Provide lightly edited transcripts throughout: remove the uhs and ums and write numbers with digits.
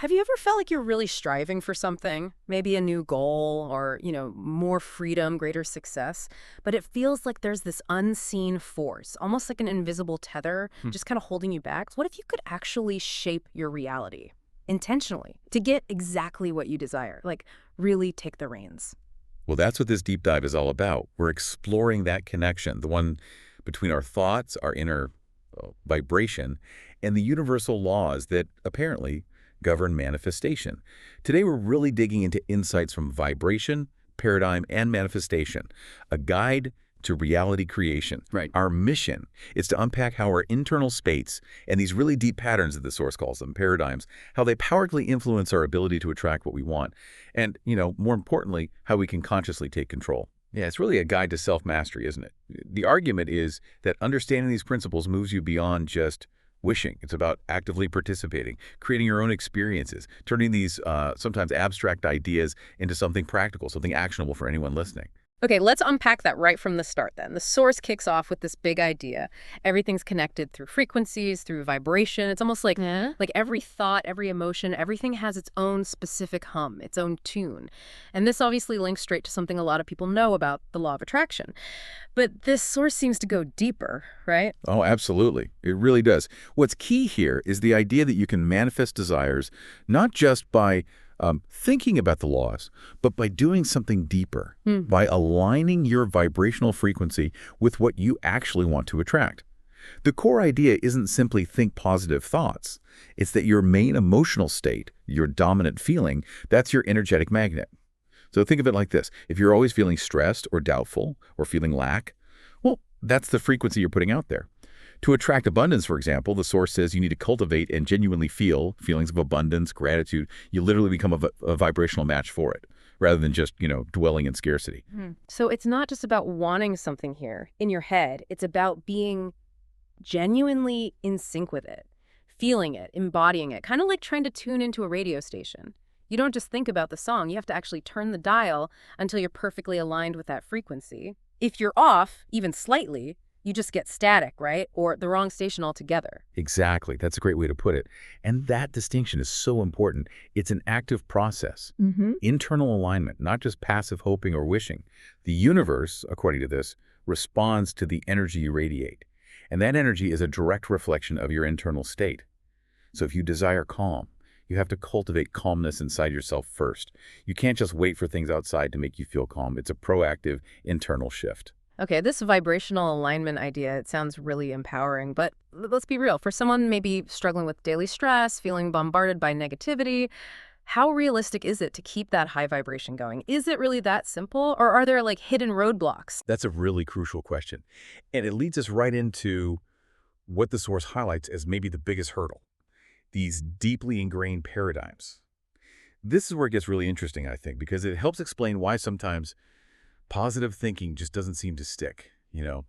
Have you ever felt like you're really striving for something, maybe a new goal or, more freedom, greater success, but it feels like there's this unseen force, almost like an invisible tether, just kind of holding you back? What if you could actually shape your reality intentionally to get exactly what you desire? Like, really take the reins. Well, that's what this deep dive is all about. We're exploring that connection, the one between our thoughts, our inner vibration, and the universal laws that apparently govern manifestation. Today, we're really digging into insights from vibration, paradigm, and manifestation, a guide to reality creation. Right. Our mission is to unpack how our internal states and these really deep patterns that the Source calls them, paradigms, how they powerfully influence our ability to attract what we want. And, more importantly, how we can consciously take control. Yeah, it's really a guide to self-mastery, isn't it? The argument is that understanding these principles moves you beyond just wishing. It's about actively participating, creating your own experiences, turning these sometimes abstract ideas into something practical, something actionable for anyone listening. Okay, let's unpack that right from the start then. The source kicks off with this big idea. Everything's connected through frequencies, through vibration. It's almost like every thought, every emotion, everything has its own specific hum, its own tune. And this obviously links straight to something a lot of people know about the law of attraction. But this source seems to go deeper, right? Oh, absolutely. It really does. What's key here is the idea that you can manifest desires not just by thinking about the laws, but by doing something deeper, by aligning your vibrational frequency with what you actually want to attract. The core idea isn't simply think positive thoughts. It's that your main emotional state, your dominant feeling, that's your energetic magnet. So think of it like this. If you're always feeling stressed or doubtful or feeling lack, well, that's the frequency you're putting out there. To attract abundance, for example, the source says you need to cultivate and genuinely feel feelings of abundance, gratitude. You literally become a vibrational match for it, rather than just, dwelling in scarcity. So it's not just about wanting something here in your head. It's about being genuinely in sync with it, feeling it, embodying it, kind of like trying to tune into a radio station. You don't just think about the song. You have to actually turn the dial until you're perfectly aligned with that frequency. If you're off, even slightly, you just get static, right? Or the wrong station altogether. Exactly. That's a great way to put it. And that distinction is so important. It's an active process. Internal alignment, not just passive hoping or wishing. The universe, according to this, responds to the energy you radiate. And that energy is a direct reflection of your internal state. So if you desire calm, you have to cultivate calmness inside yourself first. You can't just wait for things outside to make you feel calm. It's a proactive internal shift. Okay, this vibrational alignment idea, it sounds really empowering, but let's be real. For someone maybe struggling with daily stress, feeling bombarded by negativity, how realistic is it to keep that high vibration going? Is it really that simple, or are there hidden roadblocks? That's a really crucial question. And it leads us right into what the source highlights as maybe the biggest hurdle, these deeply ingrained paradigms. This is where it gets really interesting, I think, because it helps explain why sometimes positive thinking just doesn't seem to stick, The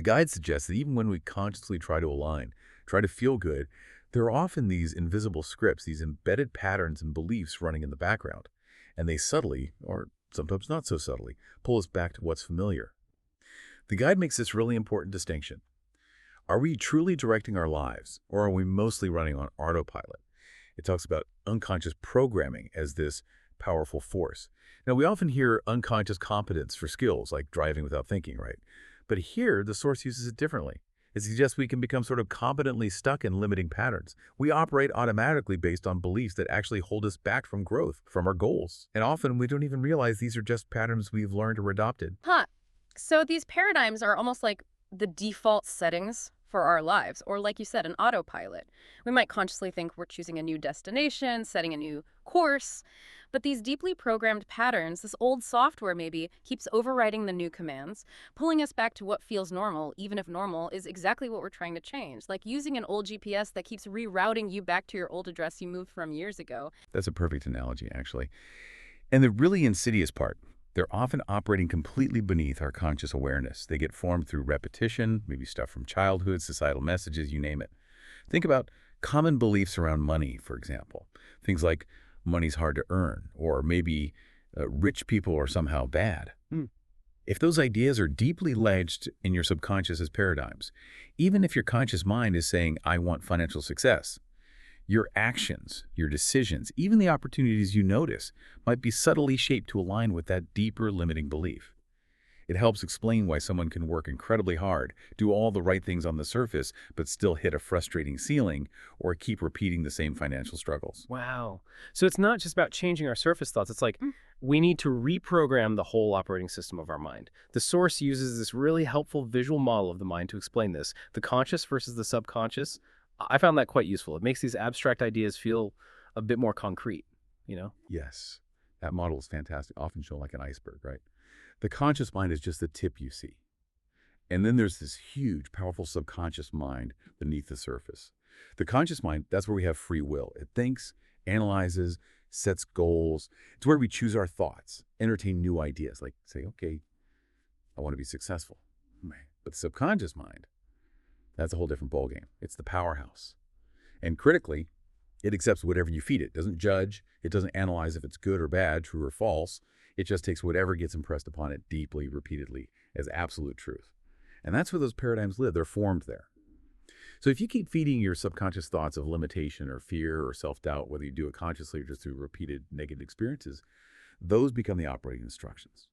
guide suggests that even when we consciously try to align, try to feel good, there are often these invisible scripts, these embedded patterns and beliefs running in the background. And they subtly, or sometimes not so subtly, pull us back to what's familiar. The guide makes this really important distinction. Are we truly directing our lives, or are we mostly running on autopilot? It talks about unconscious programming as this powerful force. Now, we often hear unconscious competence for skills like driving without thinking, right? But here, the source uses it differently. It suggests we can become sort of competently stuck in limiting patterns. We operate automatically based on beliefs that actually hold us back from growth, from our goals. And often, we don't even realize these are just patterns we've learned or adopted. So these paradigms are almost like the default settings for our lives, or like you said, an autopilot. We might consciously think we're choosing a new destination, setting a new course, but these deeply programmed patterns, this old software maybe, keeps overriding the new commands, pulling us back to what feels normal, even if normal is exactly what we're trying to change, like using an old GPS that keeps rerouting you back to your old address you moved from years ago. That's a perfect analogy, actually. And the really insidious part, they're often operating completely beneath our conscious awareness. They get formed through repetition, maybe stuff from childhood, societal messages, you name it. Think about common beliefs around money, for example. Things like money's hard to earn, or maybe rich people are somehow bad. If those ideas are deeply lodged in your subconscious as paradigms, even if your conscious mind is saying, I want financial success, Your actions, your decisions, even the opportunities you notice might be subtly shaped to align with that deeper limiting belief. It helps explain why someone can work incredibly hard, do all the right things on the surface, but still hit a frustrating ceiling or keep repeating the same financial struggles. Wow. So it's not just about changing our surface thoughts. It's like Mm. we need to reprogram the whole operating system of our mind. The source uses this really helpful visual model of the mind to explain this, the conscious versus the subconscious. I found that quite useful. It makes these abstract ideas feel a bit more concrete, you know? Yes, that model is fantastic, often shown like an iceberg, right? The conscious mind is just the tip you see. And then there's this huge, powerful subconscious mind beneath the surface. The conscious mind, that's where we have free will. It thinks, analyzes, sets goals. It's where we choose our thoughts, entertain new ideas, like say, okay, I want to be successful. Right. But the subconscious mind, that's a whole different ballgame. It's the powerhouse. And critically, it accepts whatever you feed it. It doesn't judge. It doesn't analyze if it's good or bad, true or false. It just takes whatever gets impressed upon it deeply, repeatedly, as absolute truth. And that's where those paradigms live. They're formed there. So if you keep feeding your subconscious thoughts of limitation or fear or self-doubt, whether you do it consciously or just through repeated negative experiences, those become the operating instructions,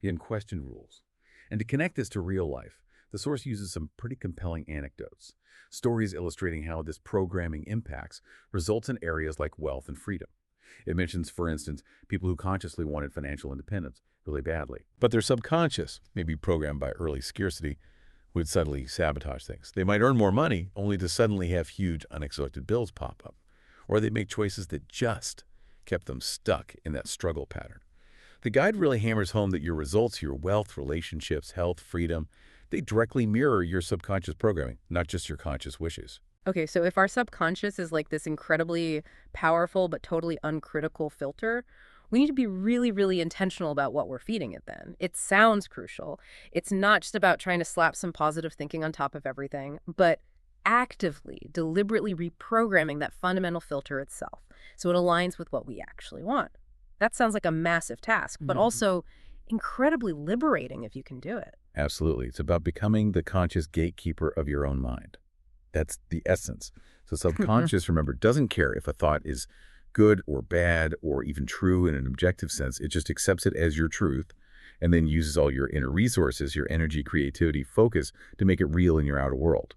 the unquestioned rules. And to connect this to real life, the source uses some pretty compelling anecdotes, stories illustrating how this programming impacts results in areas like wealth and freedom. It mentions, for instance, people who consciously wanted financial independence really badly, but their subconscious, maybe programmed by early scarcity, would suddenly sabotage things. They might earn more money only to suddenly have huge unexpected bills pop up, or they make choices that just kept them stuck in that struggle pattern. The guide really hammers home that your results, your wealth, relationships, health, freedom, they directly mirror your subconscious programming, not just your conscious wishes. Okay, so if our subconscious is like this incredibly powerful but totally uncritical filter, we need to be really, really intentional about what we're feeding it then. It sounds crucial. It's not just about trying to slap some positive thinking on top of everything, but actively, deliberately reprogramming that fundamental filter itself so it aligns with what we actually want. That sounds like a massive task, but also incredibly liberating if you can do it. Absolutely. It's about becoming the conscious gatekeeper of your own mind. That's the essence. So subconscious, remember, doesn't care if a thought is good or bad or even true in an objective sense. It just accepts it as your truth and then uses all your inner resources, your energy, creativity, focus to make it real in your outer world.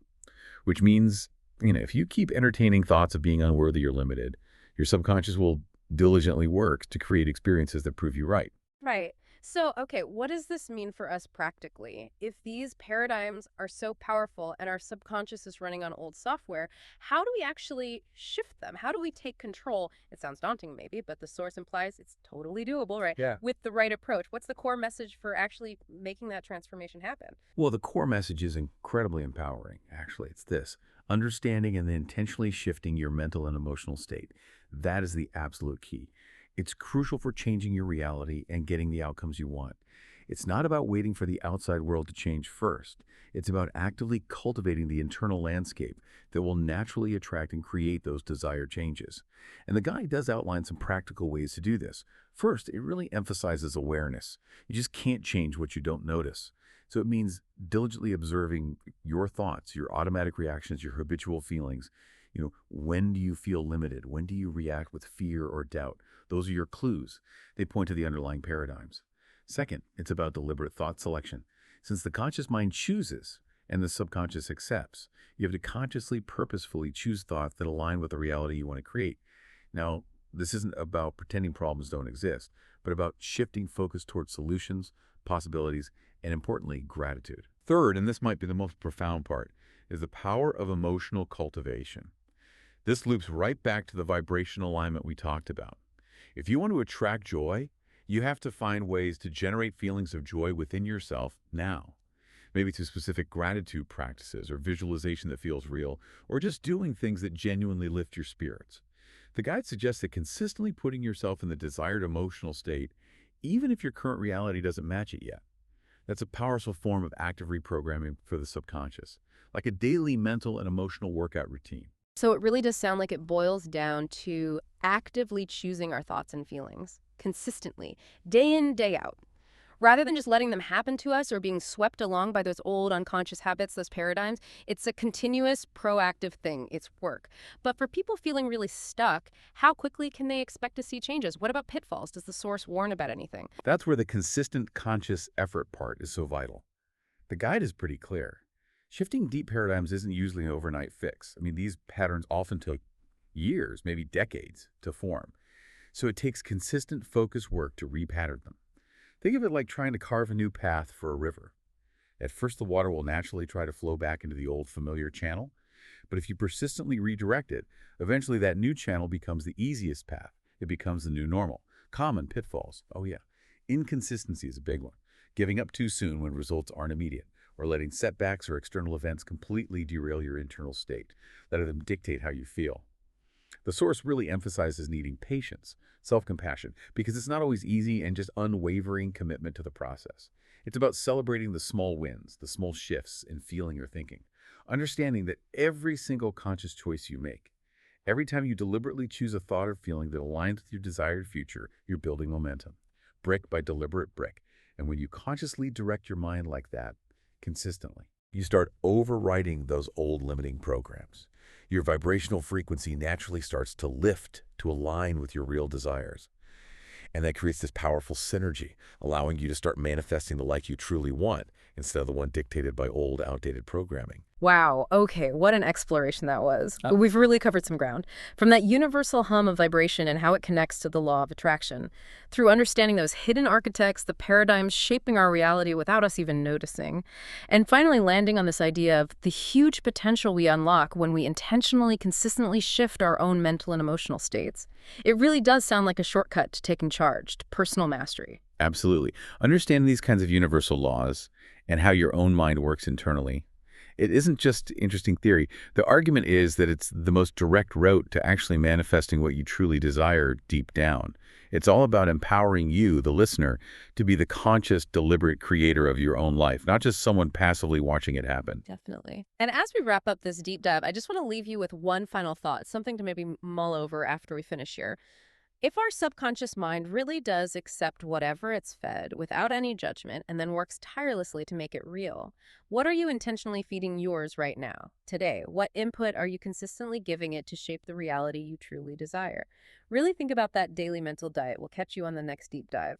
Which means, if you keep entertaining thoughts of being unworthy or limited, your subconscious will diligently work to create experiences that prove you right. Right. So, okay, what does this mean for us practically? If these paradigms are so powerful and our subconscious is running on old software, how do we actually shift them? How do we take control? It sounds daunting maybe, but the source implies it's totally doable, right? Yeah. With the right approach. What's the core message for actually making that transformation happen? Well, the core message is incredibly empowering, actually. It's this: understanding and then intentionally shifting your mental and emotional state. That is the absolute key. It's crucial for changing your reality and getting the outcomes you want. It's not about waiting for the outside world to change first. It's about actively cultivating the internal landscape that will naturally attract and create those desired changes. And the guide does outline some practical ways to do this. First, it really emphasizes awareness. You just can't change what you don't notice. So it means diligently observing your thoughts, your automatic reactions, your habitual feelings. When do you feel limited? When do you react with fear or doubt? Those are your clues. They point to the underlying paradigms. Second, it's about deliberate thought selection. Since the conscious mind chooses and the subconscious accepts, you have to consciously, purposefully choose thoughts that align with the reality you want to create. Now, this isn't about pretending problems don't exist, but about shifting focus towards solutions, possibilities, and importantly, gratitude. Third, and this might be the most profound part, is the power of emotional cultivation. This loops right back to the vibrational alignment we talked about. If you want to attract joy, you have to find ways to generate feelings of joy within yourself now. Maybe through specific gratitude practices or visualization that feels real, or just doing things that genuinely lift your spirits. The guide suggests that consistently putting yourself in the desired emotional state, even if your current reality doesn't match it yet. That's a powerful form of active reprogramming for the subconscious, like a daily mental and emotional workout routine. So it really does sound like it boils down to actively choosing our thoughts and feelings consistently, day in, day out. Rather than just letting them happen to us or being swept along by those old unconscious habits, those paradigms, it's a continuous, proactive thing. It's work. But for people feeling really stuck, how quickly can they expect to see changes? What about pitfalls? Does the source warn about anything? That's where the consistent conscious effort part is so vital. The guide is pretty clear. Shifting deep paradigms isn't usually an overnight fix. I mean, these patterns often take years, maybe decades, to form. So it takes consistent, focused work to repattern them. Think of it like trying to carve a new path for a river. At first, the water will naturally try to flow back into the old familiar channel, but if you persistently redirect it, eventually that new channel becomes the easiest path. It becomes the new normal. Common pitfalls. Oh yeah. Inconsistency is a big one. Giving up too soon when results aren't immediate, or letting setbacks or external events completely derail your internal state, letting them dictate how you feel. The source really emphasizes needing patience, self-compassion, because it's not always easy, and just unwavering commitment to the process. It's about celebrating the small wins, the small shifts in feeling or thinking, understanding that every single conscious choice you make, every time you deliberately choose a thought or feeling that aligns with your desired future, you're building momentum, brick by deliberate brick. And when you consciously direct your mind like that, consistently, you start overriding those old limiting programs. Your vibrational frequency naturally starts to lift to align with your real desires. And that creates this powerful synergy, allowing you to start manifesting the life you truly want instead of the one dictated by old, outdated programming. Wow, okay, what an exploration that was. We've really covered some ground. From that universal hum of vibration and how it connects to the law of attraction, through understanding those hidden architects, the paradigms shaping our reality without us even noticing, and finally landing on this idea of the huge potential we unlock when we intentionally, consistently shift our own mental and emotional states. It really does sound like a shortcut to taking charge, to personal mastery. Absolutely. Understanding these kinds of universal laws and how your own mind works internally, it isn't just interesting theory. The argument is that it's the most direct route to actually manifesting what you truly desire deep down. It's all about empowering you, the listener, to be the conscious, deliberate creator of your own life, not just someone passively watching it happen. Definitely. And as we wrap up this deep dive, I just want to leave you with one final thought, something to maybe mull over after we finish here. If our subconscious mind really does accept whatever it's fed without any judgment and then works tirelessly to make it real, what are you intentionally feeding yours right now, today? What input are you consistently giving it to shape the reality you truly desire? Really think about that daily mental diet. We'll catch you on the next deep dive.